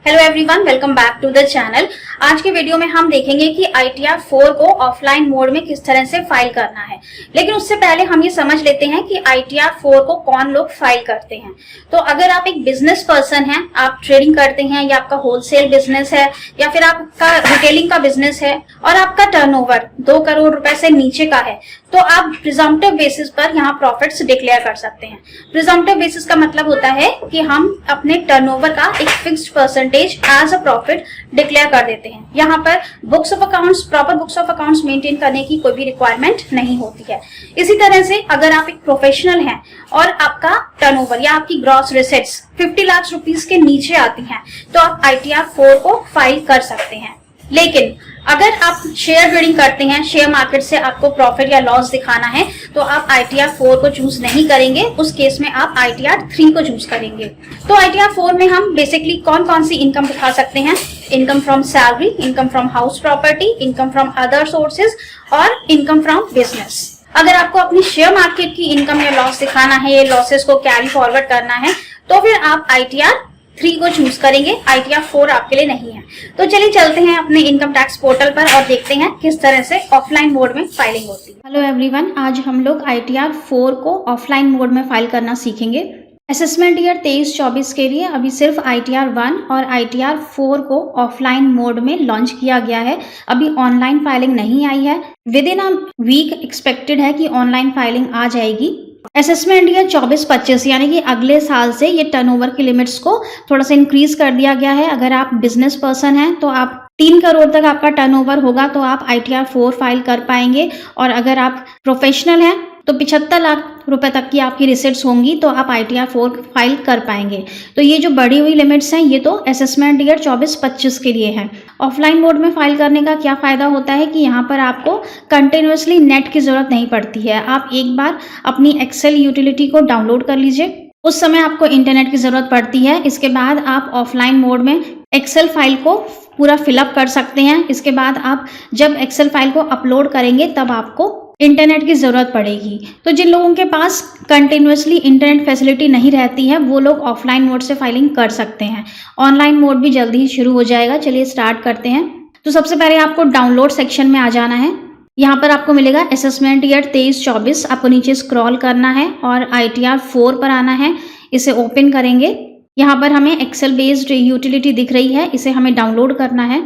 Hello everyone, welcome back to the channel. आज के video में हम देखेंगे कि ITR 4 को ऑफलाइन मोड में किस तरह से फाइल करना है। लेकिन उससे पहले हम ये समझ लेते हैं कि ITR 4 को कौन लोग फाइल करते हैं। तो अगर आप एक बिजनेस पर्सन हैं, आप ट्रेडिंग करते हैं या आपका होलसेल बिजनेस है या फिर आपका रिटेलिंग का बिजनेस है और आपका टर्नओवर 2 करोड़ रुपए से नीचे का है, तो आप प्रिजम्पटिव बेसिस पर यहाँ प्रॉफिट्स डिक्लेयर कर सकते हैं। प्रिजम्पटिव बेसिस का मतलब होता है कि हम अपने टर्नओवर का एक fixed percentage as a profit declare कर देते हैं। यहाँ पर books of accounts, proper books of accounts maintain करने की कोई भी रिक्वायरमेंट नहीं होती है। इसी तरह से अगर आप एक प्रोफेशनल हैं और आपका टर्नओवर या आपकी ग्रॉस रिसीट्स 50 लाख रुपीस के नीचे आती हैं, तो आप ITR 4 को फाइल कर सकते हैं। लेकिन अगर आप शेयर ट्रेडिंग करते हैं, शेयर मार्केट से आपको प्रॉफिट या लॉस दिखाना है, तो आप ITR 4 को चूज नहीं करेंगे। उस केस में आप ITR 3 को चूज करेंगे। तो ITR 4 में हम बेसिकली कौन कौन सी इनकम दिखा सकते हैं? Income from salary, income from house property, income from other sources और इनकम फ्रॉम बिजनेस। अगर आपको अपनी शेयर मार्केट की इनकम या लॉस दिखाना है, या लॉसेस को कैरी फॉरवर्ड करना है, तो फिर आप ITR 3 को चूज करेंगे। ITR 4 आपके लिए नहीं है। तो चलिए चलते हैं अपने इनकम टैक्स पोर्टल पर और देखते हैं किस तरह से ऑफलाइन मोड में फाइलिंग होती है। हेलो एवरीवन, आज हम लोग ITR 4 को ऑफलाइन मोड में फाइल करना सीखेंगे। असेसमेंट ईयर 23-24 के लिए अभी सिर्फ ITR 1 और ITR 4 को ऑफलाइन मोड में लॉन्च किया गया है। अभी ऑनलाइन फाइलिंग नहीं आई है। Within a week expected है कि ऑनलाइन फाइलिंग आ जाएगी। असेसमेंट ईयर 24-25 यानी कि अगले साल से ये टर्नओवर की लिमिट्स को थोड़ा सा इंक्रीज कर दिया गया है। अगर आप बिजनेस पर्सन हैं तो आप 3 करोड़ तक आपका टर्नओवर होगा तो आप ITR 4 फाइल कर पाएंगे, और अगर आप प्रोफेशनल हैं तो 75 लाख रुपए तक की आपकी रिसिट्स होंगी तो आप ITR 4 फाइल कर पाएंगे। तो ये जो बढ़ी हुई लिमिट्स हैं ये तो असेसमेंट ईयर 24-25 के लिए है। ऑफलाइन मोड में फाइल करने का क्या फायदा होता है कि यहाँ पर आपको कंटिन्यूअसली नेट की जरूरत नहीं पड़ती है। आप एक बार अपनी एक्सेल यूटिलिटी को डाउनलोड कर लीजिए, उस समय आपको इंटरनेट की जरूरत पड़ती है। इसके बाद आप ऑफलाइन मोड में एक्सेल फाइल को पूरा फिलअप कर सकते हैं। इसके बाद आप जब एक्सेल फाइल को अपलोड करेंगे तब आपको इंटरनेट की जरूरत पड़ेगी। तो जिन लोगों के पास कंटिन्यूअसली इंटरनेट फैसिलिटी नहीं रहती है वो लोग ऑफलाइन मोड से फाइलिंग कर सकते हैं। ऑनलाइन मोड भी जल्दी ही शुरू हो जाएगा। चलिए स्टार्ट करते हैं। तो सबसे पहले आपको डाउनलोड सेक्शन में आ जाना है। यहाँ पर आपको मिलेगा असेसमेंट ईयर 23-24। आपको नीचे स्क्रॉल करना है और ITR 4 पर आना है। इसे ओपन करेंगे। यहाँ पर हमें एक्सेल बेस्ड यूटिलिटी दिख रही है, इसे हमें डाउनलोड करना है।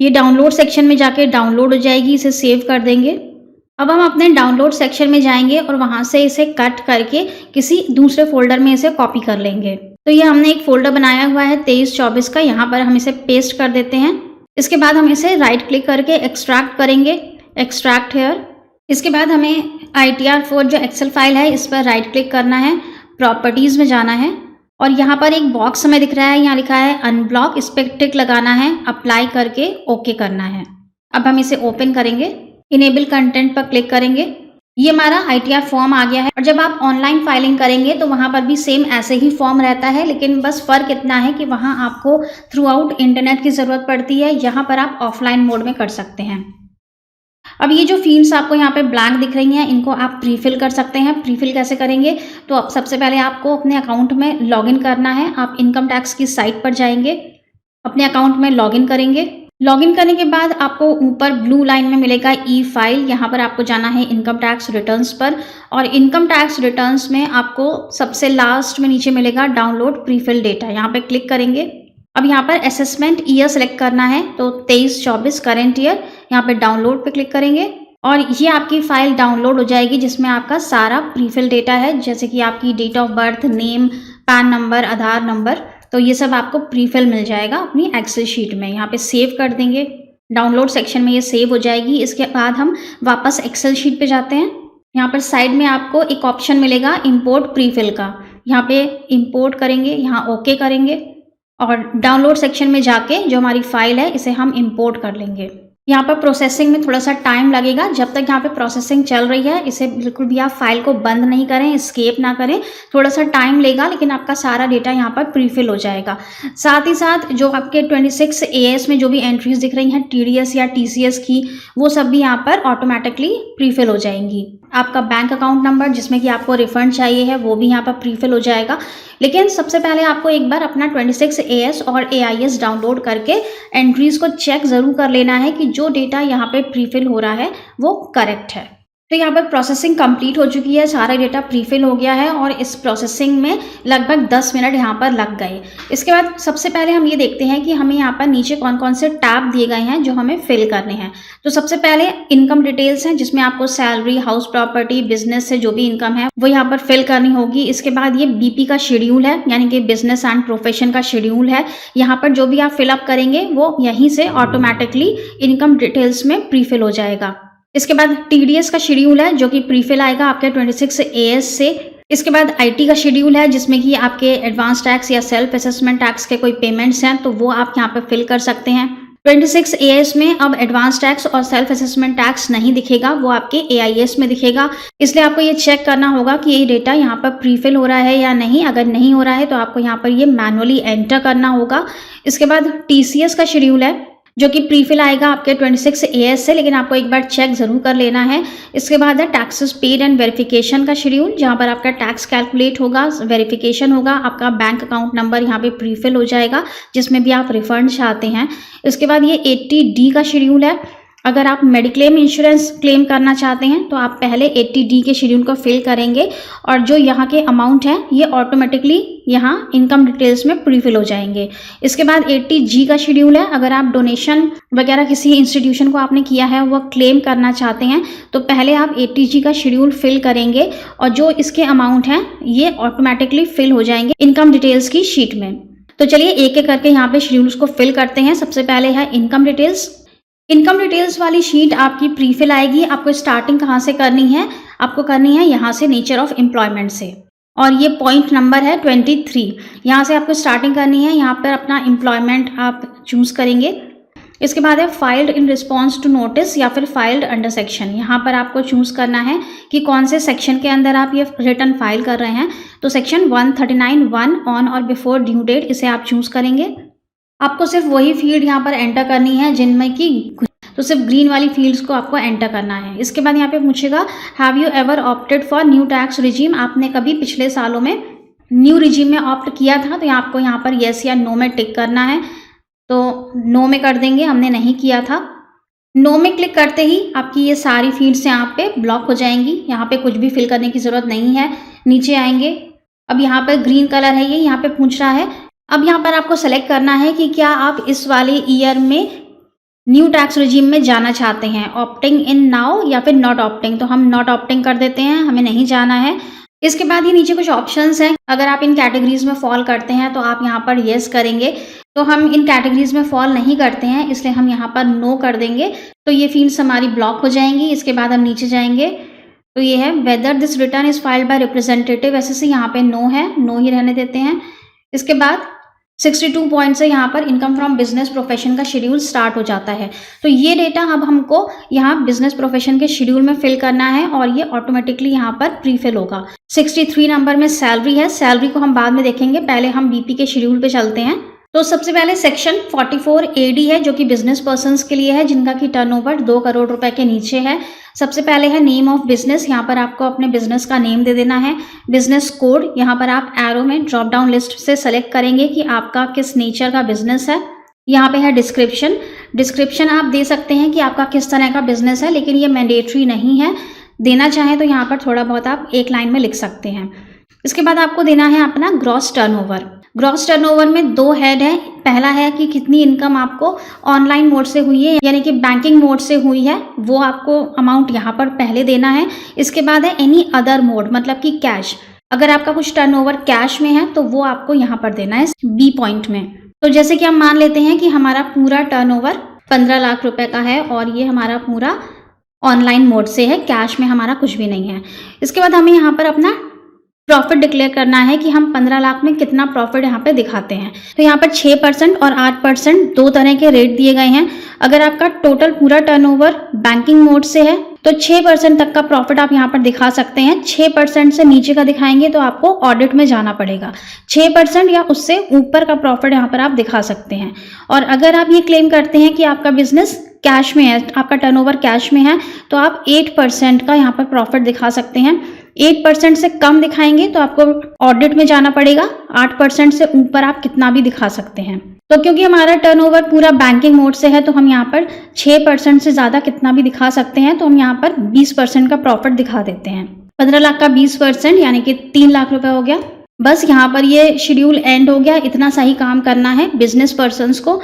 ये डाउनलोड सेक्शन में जाके डाउनलोड हो जाएगी, इसे सेव कर देंगे। अब हम अपने डाउनलोड सेक्शन में जाएंगे और वहां से इसे कट करके किसी दूसरे फोल्डर में इसे कॉपी कर लेंगे। तो ये हमने एक फोल्डर बनाया हुआ है 23-24 का, यहाँ पर हम इसे पेस्ट कर देते हैं। इसके बाद हम इसे राइट क्लिक करके एक्सट्रैक्ट करेंगे, एक्सट्रैक्ट हेयर। इसके बाद हमें ITR 4 जो एक्सेल फाइल है इस पर राइट क्लिक करना है, प्रॉपर्टीज में जाना है और यहाँ पर एक बॉक्स हमें दिख रहा है, यहाँ लिखा है अनब्लॉक। इस पर टिक लगाना है, अप्लाई करके ओके करना है। अब हम इसे ओपन करेंगे, इनेबल कंटेंट पर क्लिक करेंगे। ये हमारा ITR फॉर्म आ गया है। और जब आप ऑनलाइन फाइलिंग करेंगे तो वहां पर भी सेम ऐसे ही फॉर्म रहता है, लेकिन बस फर्क इतना है कि वहां आपको थ्रू आउट इंटरनेट की जरूरत पड़ती है, यहाँ पर आप ऑफलाइन मोड में कर सकते हैं। अब ये जो फील्ड्स आपको यहाँ पे ब्लैंक दिख रही हैं इनको आप प्रीफिल कर सकते हैं। प्रीफिल कैसे करेंगे? तो अब सबसे पहले आपको अपने अकाउंट में लॉगिन करना है। आप इनकम टैक्स की साइट पर जाएंगे, अपने अकाउंट में लॉगिन करेंगे। लॉगिन करने के बाद आपको ऊपर ब्लू लाइन में मिलेगा ई फाइल, यहाँ पर आपको जाना है इनकम टैक्स रिटर्न्स पर, और इनकम टैक्स रिटर्न्स में आपको सबसे लास्ट में नीचे मिलेगा डाउनलोड प्रीफिल डेटा, यहाँ पे क्लिक करेंगे। अब यहाँ पर असेसमेंट ईयर सेलेक्ट करना है तो 23-24 करेंट ईयर, यहाँ पे डाउनलोड पे क्लिक करेंगे और ये आपकी फाइल डाउनलोड हो जाएगी जिसमें आपका सारा प्रीफिल डेटा है, जैसे कि आपकी date of birth, name, PAN number, Aadhaar number. तो ये सब आपको प्रीफिल मिल जाएगा अपनी एक्सेल शीट में। यहाँ पे सेव कर देंगे, डाउनलोड सेक्शन में ये सेव हो जाएगी। इसके बाद हम वापस एक्सेल शीट पे जाते हैं। यहाँ पर साइड में आपको एक ऑप्शन मिलेगा इंपोर्ट प्रीफिल का, यहाँ पे इंपोर्ट करेंगे, यहाँ ओके करेंगे और डाउनलोड सेक्शन में जाके जो हमारी फाइल है इसे हम इंपोर्ट कर लेंगे। यहाँ पर प्रोसेसिंग में थोड़ा सा टाइम लगेगा। जब तक यहाँ पे प्रोसेसिंग चल रही है इसे बिल्कुल भी आप फाइल को बंद नहीं करें, एस्केप ना करें। थोड़ा सा टाइम लेगा लेकिन आपका सारा डेटा यहाँ पर प्रीफिल हो जाएगा। साथ ही साथ जो आपके 26 AS में जो भी एंट्रीज दिख रही हैं TDS या TCS की, वो सब भी यहाँ पर ऑटोमेटिकली प्रीफिल हो जाएंगी। आपका बैंक अकाउंट नंबर जिसमें कि आपको रिफंड चाहिए है वो भी यहाँ पर प्रीफिल हो जाएगा। लेकिन सबसे पहले आपको एक बार अपना 26AS और AIS डाउनलोड करके एंट्रीज को चेक ज़रूर कर लेना है कि जो डेटा यहाँ पे प्रीफिल हो रहा है वो करेक्ट है। तो यहाँ पर प्रोसेसिंग कंप्लीट हो चुकी है, सारा डेटा प्रीफिल हो गया है और इस प्रोसेसिंग में लगभग 10 मिनट यहाँ पर लग गए। इसके बाद सबसे पहले हम ये देखते हैं कि हमें यहाँ पर नीचे कौन कौन से टैब दिए गए हैं जो हमें फिल करने हैं। तो सबसे पहले इनकम डिटेल्स हैं जिसमें आपको सैलरी, हाउस प्रॉपर्टी, बिजनेस से जो भी इनकम है वो यहाँ पर फिल करनी होगी। इसके बाद ये BP का शेड्यूल है, यानी कि बिजनेस एंड प्रोफेशन का शेड्यूल है। यहाँ पर जो भी आप फिलअप करेंगे वो यहीं से ऑटोमेटिकली इनकम डिटेल्स में प्रीफिल हो जाएगा। इसके बाद TDS का शेड्यूल है जो कि प्रीफिल आएगा आपके 26AS से। इसके बाद IT का शेड्यूल है जिसमें कि आपके एडवांस टैक्स या सेल्फ असेसमेंट टैक्स के कोई पेमेंट्स हैं तो वो आप यहाँ पे फिल कर सकते हैं। 26AS में अब एडवांस टैक्स और सेल्फ असेसमेंट टैक्स नहीं दिखेगा, वो आपके AIS में दिखेगा। इसलिए आपको ये चेक करना होगा कि ये डेटा यहाँ पर प्रीफिल हो रहा है या नहीं। अगर नहीं हो रहा है तो आपको यहाँ पर ये मैनुअली एंटर करना होगा। इसके बाद TCS का शेड्यूल है जो कि प्रीफिल आएगा आपके 26AS से, लेकिन आपको एक बार चेक जरूर कर लेना है। इसके बाद है टैक्सेस पेड एंड वेरिफिकेशन का शेड्यूल, जहां पर आपका टैक्स कैलकुलेट होगा, वेरिफिकेशन होगा, आपका बैंक अकाउंट नंबर यहाँ पे प्रीफिल हो जाएगा जिसमें भी आप रिफंड चाहते हैं। इसके बाद ये 80D का शेड्यूल है। अगर आप मेडिक्लेम इंश्योरेंस क्लेम करना चाहते हैं तो आप पहले 80D के शेड्यूल को फिल करेंगे और जो यहाँ के अमाउंट हैं ये ऑटोमेटिकली यहाँ इनकम डिटेल्स में प्रीफिल हो जाएंगे। इसके बाद 80G का शेड्यूल है। अगर आप डोनेशन वगैरह किसी इंस्टीट्यूशन को आपने किया है वो क्लेम करना चाहते हैं तो पहले आप 80G का शेड्यूल फिल करेंगे और जो इसके अमाउंट हैं ये ऑटोमेटिकली फिल हो जाएंगे इनकम डिटेल्स की शीट में। तो चलिए एक एक करके यहाँ पे शेड्यूल्स को फिल करते हैं। सबसे पहले है इनकम डिटेल्स। इनकम डिटेल्स वाली शीट आपकी प्रीफिल आएगी। आपको स्टार्टिंग कहाँ से करनी है? आपको करनी है यहाँ से, नेचर ऑफ एम्प्लॉयमेंट से, और ये पॉइंट नंबर है 23। यहाँ से आपको स्टार्टिंग करनी है। यहाँ पर अपना एम्प्लॉयमेंट आप चूज करेंगे। इसके बाद है filed in response to notice या फिर फाइल्ड अंडर सेक्शन। यहाँ पर आपको चूज करना है कि कौन से सेक्शन के अंदर आप ये रिटर्न फाइल कर रहे हैं। तो सेक्शन 139(1) ऑन और बिफोर ड्यू डेट, इसे आप चूज करेंगे। आपको सिर्फ वही फील्ड यहाँ पर एंटर करनी है जिनमें कि तो सिर्फ ग्रीन वाली फील्ड्स को आपको एंटर करना है। इसके बाद यहाँ पे पूछेगा have you ever opted for new tax regime, आपने कभी पिछले सालों में न्यू रिजीम में ऑप्ट किया था? तो आपको यहाँ पर येस या नो में टिक करना है। तो नो में कर देंगे, हमने नहीं किया था। नो में क्लिक करते ही आपकी ये सारी फील्ड्स यहाँ पे ब्लॉक हो जाएंगी। यहाँ पे कुछ भी फिल करने की जरूरत नहीं है। नीचे आएंगे, अब यहाँ पर ग्रीन कलर है, ये यहाँ पे पूछ रहा है। अब यहाँ पर आपको सेलेक्ट करना है कि क्या आप इस वाले ईयर में न्यू टैक्स रिजीम में जाना चाहते हैं, ऑप्टिंग इन नाउ या फिर नॉट ऑप्टिंग। तो हम नॉट ऑप्टिंग कर देते हैं, हमें नहीं जाना है। इसके बाद ये नीचे कुछ ऑप्शंस हैं। अगर आप इन कैटेगरीज में फॉल करते हैं तो आप यहाँ पर येस करेंगे। तो हम इन कैटेगरीज में फॉल नहीं करते हैं इसलिए हम यहाँ पर नो कर देंगे। तो ये फील्ड्स हमारी ब्लॉक हो जाएंगी। इसके बाद हम नीचे जाएंगे तो ये है whether this return is filed by representative, ऐसे से यहाँ पे नो है, नो ही रहने देते हैं। इसके बाद 62 पॉइंट से यहाँ पर इनकम फ्रॉम बिजनेस प्रोफेशन का शेड्यूल स्टार्ट हो जाता है। तो ये डेटा अब हमको यहाँ बिजनेस प्रोफेशन के शेड्यूल में फिल करना है और ये ऑटोमेटिकली यहाँ पर प्रीफिल होगा। 63 नंबर में सैलरी है। सैलरी को हम बाद में देखेंगे, पहले हम BP के शेड्यूल पे चलते हैं। तो सबसे पहले सेक्शन 44AD है जो कि बिजनेस पर्संस के लिए है जिनका की टर्नओवर 2 करोड़ रुपए के नीचे है। सबसे पहले है नेम ऑफ बिजनेस, यहाँ पर आपको अपने बिजनेस का नेम दे देना है। बिजनेस कोड, यहाँ पर आप एरो में ड्रॉप डाउन लिस्ट से सेलेक्ट करेंगे कि आपका किस नेचर का बिजनेस है। यहाँ पे है डिस्क्रिप्शन। डिस्क्रिप्शन आप दे सकते हैं कि आपका किस तरह का बिजनेस है, लेकिन ये मैंडेटरी नहीं है। देना चाहें तो यहाँ पर थोड़ा बहुत आप एक लाइन में लिख सकते हैं। इसके बाद आपको देना है अपना ग्रॉस टर्नओवर। ग्रॉस टर्नओवर में 2 हेड है। पहला है कि कितनी इनकम आपको ऑनलाइन मोड से हुई है, यानी कि बैंकिंग मोड से हुई है, वो आपको अमाउंट यहाँ पर पहले देना है। इसके बाद है एनी अदर मोड, मतलब कि कैश। अगर आपका कुछ टर्नओवर कैश में है तो वो आपको यहाँ पर देना है B पॉइंट में। तो जैसे कि हम मान लेते हैं कि हमारा पूरा टर्नओवर 15 लाख रुपए का है और ये हमारा पूरा ऑनलाइन मोड से है, कैश में हमारा कुछ भी नहीं है। इसके बाद हमें यहाँ पर अपना प्रॉफिट डिक्लेयर करना है कि हम 15 लाख में कितना प्रॉफिट यहाँ पे दिखाते हैं। तो यहाँ पर 6% और 8% 2 तरह के रेट दिए गए हैं। अगर आपका टोटल पूरा टर्नओवर बैंकिंग मोड से है तो 6% तक का प्रॉफिट आप यहाँ पर दिखा सकते हैं। 6% से नीचे का दिखाएंगे तो आपको ऑडिट में जाना पड़ेगा। 6% या उससे ऊपर का प्रॉफिट यहाँ पर आप दिखा सकते हैं। और अगर आप ये क्लेम करते हैं कि आपका बिजनेस कैश में है, आपका टर्नओवर कैश में है, तो आप 8% का यहाँ पर प्रॉफिट दिखा सकते हैं। 8% से कम दिखाएंगे तो आपको ऑडिट में जाना पड़ेगा। 8% से ऊपर आप कितना भी दिखा सकते हैं। तो क्योंकि हमारा टर्नओवर पूरा बैंकिंग मोड से है तो हम यहाँ पर 6% से ज़्यादा कितना भी दिखा सकते हैं, तो हम यहाँ पर 20% का प्रॉफिट दिखा देते हैं। 15 लाख का 20% यानी कि 3 लाख रुपए हो गया। बस यहाँ पर ये शेड्यूल एंड हो गया। इतना सही काम करना है बिजनेस पर्सन्स को।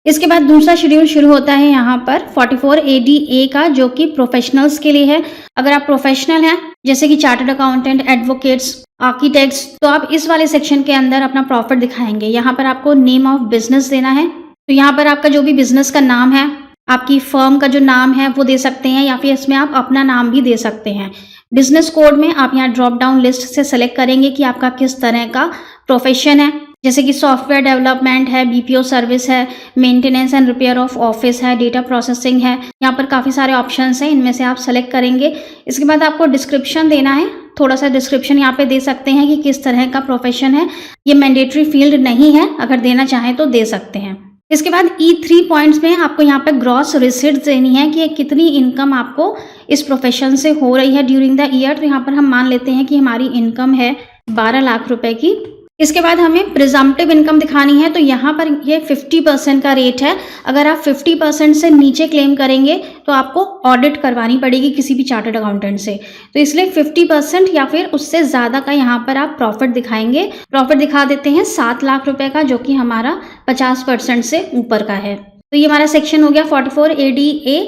इसके बाद दूसरा शेड्यूल शुरू होता है यहाँ पर 44 ADA का, जो कि प्रोफेशनल्स के लिए है। अगर आप प्रोफेशनल हैं जैसे कि चार्टर्ड अकाउंटेंट, एडवोकेट्स, आर्किटेक्ट्स, तो आप इस वाले सेक्शन के अंदर अपना प्रॉफिट दिखाएंगे। यहाँ पर आपको नेम ऑफ बिजनेस देना है, तो यहाँ पर आपका जो भी बिजनेस का नाम है, आपकी फर्म का जो नाम है वो दे सकते हैं, या फिर इसमें आप अपना नाम भी दे सकते हैं। बिजनेस कोड में आप यहाँ ड्रॉप डाउन लिस्ट से सेलेक्ट करेंगे कि आपका किस तरह का प्रोफेशन है, जैसे कि सॉफ्टवेयर डेवलपमेंट है, BPO सर्विस है, maintenance and repair of office है, डेटा प्रोसेसिंग है। यहाँ पर काफ़ी सारे ऑप्शंस हैं, इनमें से आप सेलेक्ट करेंगे। इसके बाद आपको डिस्क्रिप्शन देना है। थोड़ा सा डिस्क्रिप्शन यहाँ पे दे सकते हैं कि किस तरह का प्रोफेशन है। ये मैंडेटरी फील्ड नहीं है, अगर देना चाहें तो दे सकते हैं। इसके बाद E3 पॉइंट्स में आपको यहाँ पे ग्रॉस रिसीट्स देनी है कि कितनी इनकम आपको इस प्रोफेशन से हो रही है ड्यूरिंग द ईयर। तो यहाँ पर हम मान लेते हैं कि हमारी इनकम है 12 लाख रुपए की। इसके बाद हमें प्रिजम्पटिव इनकम दिखानी है, तो यहाँ पर ये 50% का रेट है। अगर आप 50% से नीचे क्लेम करेंगे तो आपको ऑडिट करवानी पड़ेगी किसी भी चार्टर्ड अकाउंटेंट से, तो इसलिए 50% या फिर उससे ज़्यादा का यहाँ पर आप प्रॉफिट दिखाएंगे। प्रॉफिट दिखा देते हैं 7 लाख रुपए का, जो कि हमारा 50% से ऊपर का है। तो ये हमारा सेक्शन हो गया 44 ADA।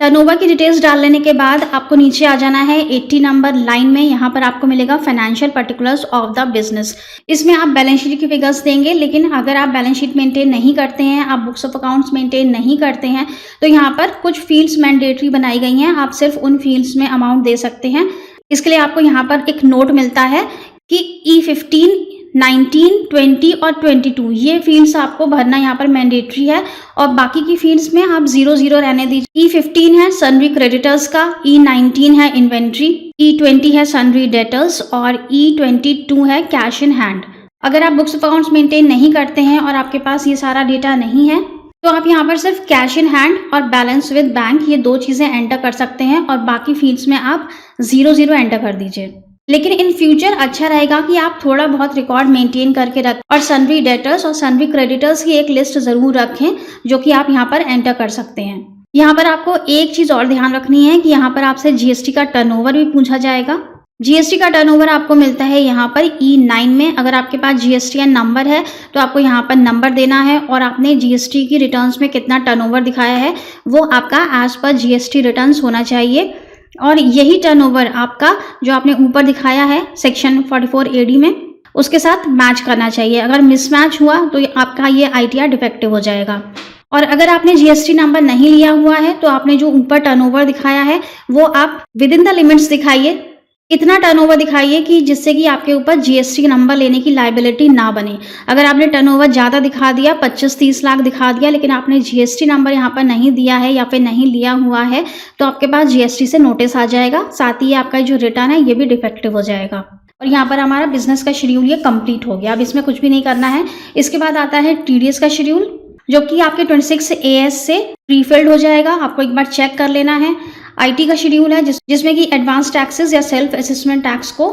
टर्नओवर की डिटेल्स डाल लेने के बाद आपको नीचे आ जाना है 80 नंबर लाइन में। यहाँ पर आपको मिलेगा financial particulars of the business. इसमें आप बैलेंस शीट की फिगर्स देंगे, लेकिन अगर आप बैलेंस शीट मेंटेन नहीं करते हैं, आप बुक्स ऑफ अकाउंट्स मेंटेन नहीं करते हैं, तो यहाँ पर कुछ फील्ड्स मैंडेटरी बनाई गई हैं। आप सिर्फ उन फील्ड्स में अमाउंट दे सकते हैं। इसके लिए आपको यहाँ पर एक नोट मिलता है कि E15, 19, 20 और 22 ये फील्ड्स आपको भरना यहाँ पर मैंडेटरी है, और बाकी की फील्ड्स में आप 0 रहने दीजिए। E15 है सन्ड्री क्रेडिटर्स का, E19 है इन्वेंट्री, E20 है सन्ड्री डेटर्स और E22 है कैश इन हैंड। अगर आप बुक्स ऑफ अकाउंट्स मेंटेन नहीं करते हैं और आपके पास ये सारा डेटा नहीं है, तो आप यहाँ पर सिर्फ कैश इन हैंड और बैलेंस विद बैंक ये 2 चीजें एंटर कर सकते हैं, और बाकी फील्ड्स में आप 0 एंटर कर दीजिए। लेकिन इन फ्यूचर अच्छा रहेगा कि आप थोड़ा बहुत रिकॉर्ड मेंटेन करके रखें, और सन्ड्री डेटर्स और सन्ड्री क्रेडिटर्स की एक लिस्ट जरूर रखें, जो कि आप यहाँ पर एंटर कर सकते हैं। यहाँ पर आपको एक चीज और ध्यान रखनी है कि यहाँ पर आपसे GST का टर्नओवर भी पूछा जाएगा। GST का टर्नओवर आपको मिलता है यहाँ पर E9 में। अगर आपके पास GSTN नंबर है तो आपको यहाँ पर नंबर देना है, और आपने GST की रिटर्न्स में कितना टर्नओवर दिखाया है वो आपका एज पर GST रिटर्न्स होना चाहिए, और यही टर्नओवर आपका जो आपने ऊपर दिखाया है सेक्शन 44 AD में उसके साथ मैच करना चाहिए। अगर मिसमैच हुआ तो आपका ये ITR डिफेक्टिव हो जाएगा। और अगर आपने GST नंबर नहीं लिया हुआ है तो आपने जो ऊपर टर्नओवर दिखाया है वो आप विद इन द लिमिट्स दिखाइए। इतना टर्नओवर दिखाइए कि जिससे कि आपके ऊपर GST नंबर लेने की लायबिलिटी ना बने। अगर आपने टर्नओवर ज़्यादा दिखा दिया, 25-30 लाख दिखा दिया, लेकिन आपने GST नंबर यहाँ पर नहीं दिया है या फिर नहीं लिया हुआ है, तो आपके पास GST से नोटिस आ जाएगा। साथ ही आपका जो रिटर्न है ये भी डिफेक्टिव हो जाएगा। और यहाँ पर हमारा बिजनेस का शेड्यूल ये कंप्लीट हो गया। अब इसमें कुछ भी नहीं करना है। इसके बाद आता है TDS का शेड्यूल, जो कि आपके 26 AS से प्रीफिल्ड हो जाएगा। आपको एक बार चेक कर लेना है। IT का शेड्यूल है जिसमें कि एडवांस टैक्सेस या सेल्फ असेसमेंट टैक्स को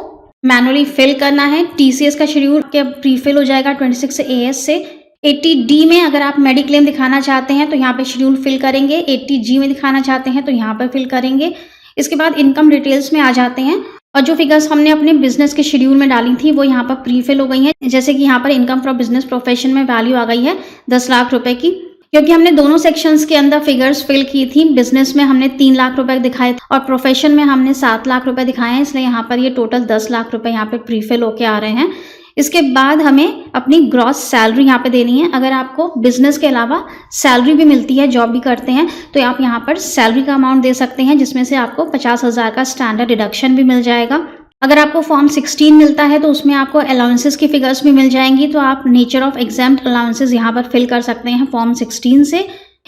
मैनुअली फिल करना है। TCS का शेड्यूल के प्रीफिल हो जाएगा 26 AS से। 80D में अगर आप मेडिक्लेम दिखाना चाहते हैं तो यहाँ पे शेड्यूल फिल करेंगे। 80G में दिखाना चाहते हैं तो यहाँ पर फिल करेंगे। इसके बाद इनकम डिटेल्स में आ जाते हैं, और जो फिगर्स हमने अपने बिजनेस के शेड्यूल में डाली थी वो यहाँ पर प्रीफिल हो गई हैं। जैसे कि यहाँ पर इनकम फ्रॉम बिजनेस प्रोफेशन में वैल्यू आ गई है 10 लाख रुपए की, क्योंकि हमने दोनों सेक्शंस के अंदर फिगर्स फिल की थी। बिजनेस में हमने 3 लाख रुपए दिखाए और प्रोफेशन में हमने 7 लाख रुपए दिखाए हैं, इसलिए यहाँ पर ये टोटल 10 लाख रुपए यहाँ पे प्रीफिल होके आ रहे हैं। इसके बाद हमें अपनी ग्रॉस सैलरी यहाँ पे देनी है। अगर आपको बिजनेस के अलावा सैलरी भी मिलती है, जॉब भी करते हैं, तो आप यहाँ पर सैलरी का अमाउंट दे सकते हैं, जिसमें से आपको 50,000 का स्टैंडर्ड डिडक्शन भी मिल जाएगा। अगर आपको फॉर्म 16 मिलता है तो उसमें आपको अलाउंसेस की फिगर्स भी मिल जाएंगी, तो आप नेचर ऑफ एग्जाम्प्ट अलाउंसेस यहाँ पर फिल कर सकते हैं फॉर्म 16 से।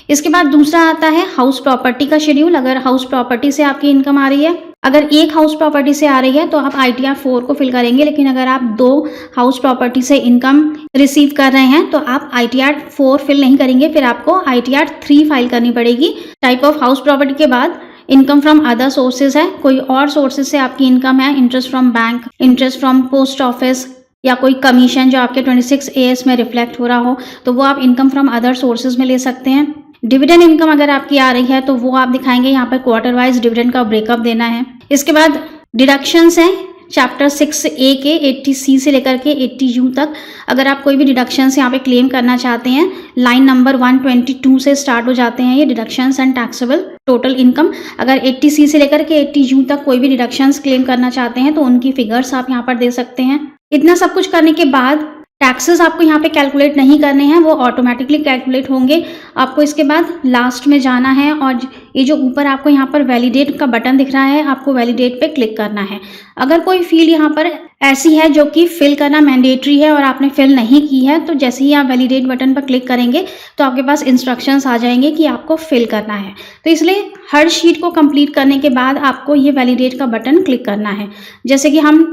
इसके बाद दूसरा आता है हाउस प्रॉपर्टी का शेड्यूल। अगर हाउस प्रॉपर्टी से आपकी इनकम आ रही है, अगर एक हाउस प्रॉपर्टी से आ रही है तो आप ITR 4 को फिल करेंगे, लेकिन अगर आप 2 हाउस प्रॉपर्टी से इनकम रिसीव कर रहे हैं तो आप ITR 4 फिल नहीं करेंगे, फिर आपको ITR 3 फाइल करनी पड़ेगी। टाइप ऑफ हाउस प्रॉपर्टी के बाद इनकम फ्रॉम अदर सोर्सेज है, कोई और सोर्सेज से आपकी इनकम है, interest from bank, interest from post office या कोई कमीशन जो आपके 26 AS में रिफ्लेक्ट हो रहा हो, तो वो आप इनकम फ्रॉम अदर सोर्सेज में ले सकते हैं। डिविडेंड इनकम अगर आपकी आ रही है तो वो आप दिखाएंगे, यहाँ पर क्वार्टर वाइज डिविडेंड का ब्रेकअप देना है। इसके बाद डिडक्शंस हैं चैप्टर 6A के 80C से लेकर के 80U तक। अगर आप कोई भी डिडक्शंस यहाँ पे क्लेम करना चाहते हैं, लाइन नंबर 122 से स्टार्ट हो जाते हैं ये deductions and taxable total income. अगर 80C से लेकर के 80U तक कोई भी डिडक्शंस क्लेम करना चाहते हैं तो उनकी फिगर्स आप यहाँ पर दे सकते हैं। इतना सब कुछ करने के बाद टैक्सेस आपको यहाँ पे कैलकुलेट नहीं करने हैं, वो ऑटोमेटिकली कैलकुलेट होंगे। आपको इसके बाद लास्ट में जाना है और ये जो ऊपर आपको यहाँ पर वैलिडेट का बटन दिख रहा है, आपको वैलिडेट पे क्लिक करना है। अगर कोई फील्ड यहाँ पर ऐसी है जो कि फिल करना मैंडेटरी है और आपने फिल नहीं की है, तो जैसे ही आप वैलिडेट बटन पर क्लिक करेंगे तो आपके पास इंस्ट्रक्शंस आ जाएंगे कि आपको फिल करना है। तो इसलिए हर शीट को कंप्लीट करने के बाद आपको ये वैलिडेट का बटन क्लिक करना है। जैसे कि हम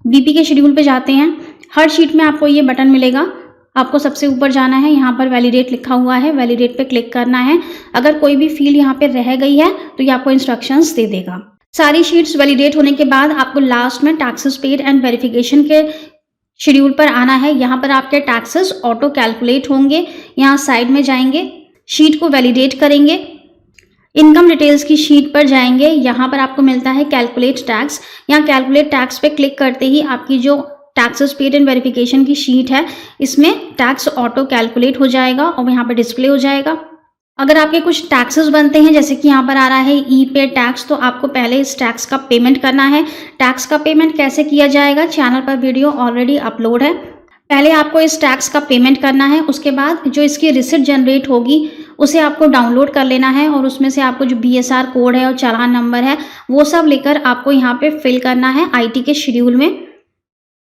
BP के शेड्यूल पे जाते हैं, हर शीट में आपको ये बटन मिलेगा। आपको सबसे ऊपर जाना है, यहाँ पर वैलिडेट लिखा हुआ है, वैलिडेट पे क्लिक करना है। अगर कोई भी फील्ड यहाँ पे रह गई है तो ये आपको इंस्ट्रक्शंस दे देगा। सारी शीट्स वैलिडेट होने के बाद आपको लास्ट में टैक्सेस पेड एंड वेरिफिकेशन के शेड्यूल पर आना है। यहाँ पर आपके टैक्सेस ऑटो कैलकुलेट होंगे। यहाँ साइड में जाएंगे, शीट को वैलिडेट करेंगे, इनकम डिटेल्स की शीट पर जाएंगे। यहाँ पर आपको मिलता है कैलकुलेट टैक्स। यहाँ कैलकुलेट टैक्स पे क्लिक करते ही आपकी जो टैक्सेस पेड एंड वेरिफिकेशन की शीट है, इसमें टैक्स ऑटो कैलकुलेट हो जाएगा और यहाँ पर डिस्प्ले हो जाएगा। अगर आपके कुछ टैक्सेस बनते हैं, जैसे कि यहाँ पर आ रहा है ई-पे टैक्स, तो आपको पहले इस टैक्स का पेमेंट करना है। टैक्स का पेमेंट कैसे किया जाएगा, चैनल पर वीडियो ऑलरेडी अपलोड है। पहले आपको इस टैक्स का पेमेंट करना है, उसके बाद जो इसकी रिसिप्ट जनरेट होगी उसे आपको डाउनलोड कर लेना है और उसमें से आपको जो BSR कोड है और चालान नंबर है वो सब लेकर आपको यहाँ पे फिल करना है IT के शेड्यूल में।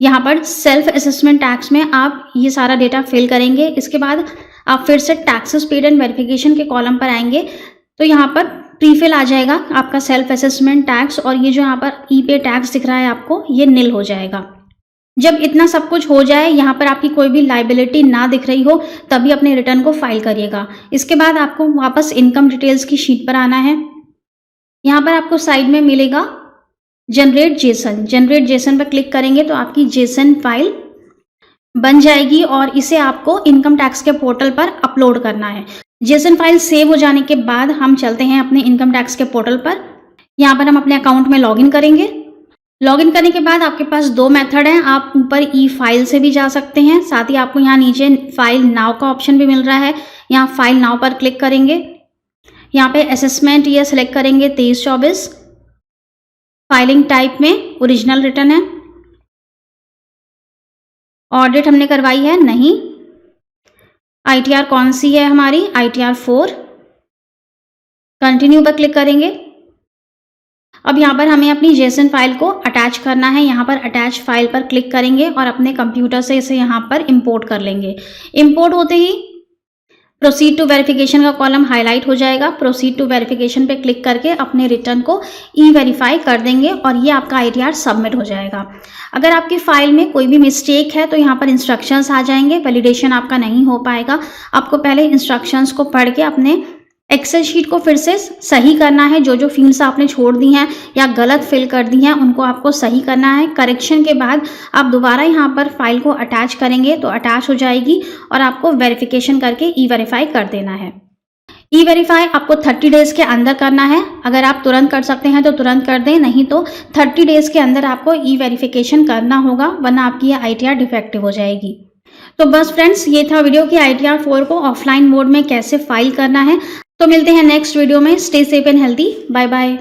यहाँ पर सेल्फ असेसमेंट टैक्स में आप ये सारा डेटा फिल करेंगे। इसके बाद आप फिर से टैक्सेस पेड एंड वेरिफिकेशन के कॉलम पर आएंगे तो यहाँ पर प्रीफिल आ जाएगा आपका सेल्फ असेसमेंट टैक्स, और ये जो यहाँ पर ई-पे टैक्स दिख रहा है आपको, ये निल हो जाएगा। जब इतना सब कुछ हो जाए, यहाँ पर आपकी कोई भी लाइबिलिटी ना दिख रही हो, तभी अपने रिटर्न को फाइल करिएगा। इसके बाद आपको वापस इनकम डिटेल्स की शीट पर आना है। यहाँ पर आपको साइड में मिलेगा जनरेट जेसन। जनरेट जेसन पर क्लिक करेंगे तो आपकी जेसन फाइल बन जाएगी और इसे आपको इनकम टैक्स के पोर्टल पर अपलोड करना है। जेसन फाइल सेव हो जाने के बाद हम चलते हैं अपने इनकम टैक्स के पोर्टल पर। यहाँ पर हम अपने अकाउंट में लॉगिन करेंगे। लॉगिन करने के बाद आपके पास 2 मेथड हैं। आप ऊपर ई फाइल से भी जा सकते हैं, साथ ही आपको यहाँ नीचे फाइल नाउ का ऑप्शन भी मिल रहा है। यहाँ फाइल नाउ पर क्लिक करेंगे, यहाँ पे असेसमेंट ये सिलेक्ट करेंगे 23-24। फाइलिंग टाइप में ओरिजिनल रिटर्न है। ऑडिट हमने करवाई है नहीं। ITR कौन सी है हमारी, ITR 4। कंटिन्यू पर क्लिक करेंगे। अब यहाँ पर हमें अपनी जेसन फाइल को अटैच करना है। यहाँ पर अटैच फाइल पर क्लिक करेंगे और अपने कंप्यूटर से इसे यहाँ पर इंपोर्ट कर लेंगे। इंपोर्ट होते ही प्रोसीड टू वेरिफिकेशन का कॉलम हाईलाइट हो जाएगा। प्रोसीड टू वेरिफिकेशन पे क्लिक करके अपने रिटर्न को ई-वेरीफाई कर देंगे और ये आपका ITR सबमिट हो जाएगा। अगर आपकी फाइल में कोई भी मिस्टेक है तो यहाँ पर इंस्ट्रक्शंस आ जाएंगे। वैलिडेशन आपका नहीं हो पाएगा। आपको पहले इंस्ट्रक्शंस को पढ़ के अपने एक्सेल शीट को फिर से सही करना है। जो जो फील्ड्स आपने छोड़ दी हैं या गलत फिल कर दी हैं उनको आपको सही करना है। करेक्शन के बाद आप दोबारा यहाँ पर फाइल को अटैच करेंगे तो अटैच हो जाएगी और आपको वेरिफिकेशन करके ई-वेरीफाई कर देना है। ई-वेरीफाई आपको 30 डेज के अंदर करना है। अगर आप तुरंत कर सकते हैं तो तुरंत कर दें, नहीं तो 30 डेज के अंदर आपको ई-वेरीफिकेशन करना होगा, वरना आपकी ये ITR डिफेक्टिव हो जाएगी। तो बस फ्रेंड्स, ये था वीडियो कि ITR 4 को ऑफलाइन मोड में कैसे फाइल करना है। तो मिलते हैं नेक्स्ट वीडियो में। Stay safe and healthy. Bye bye.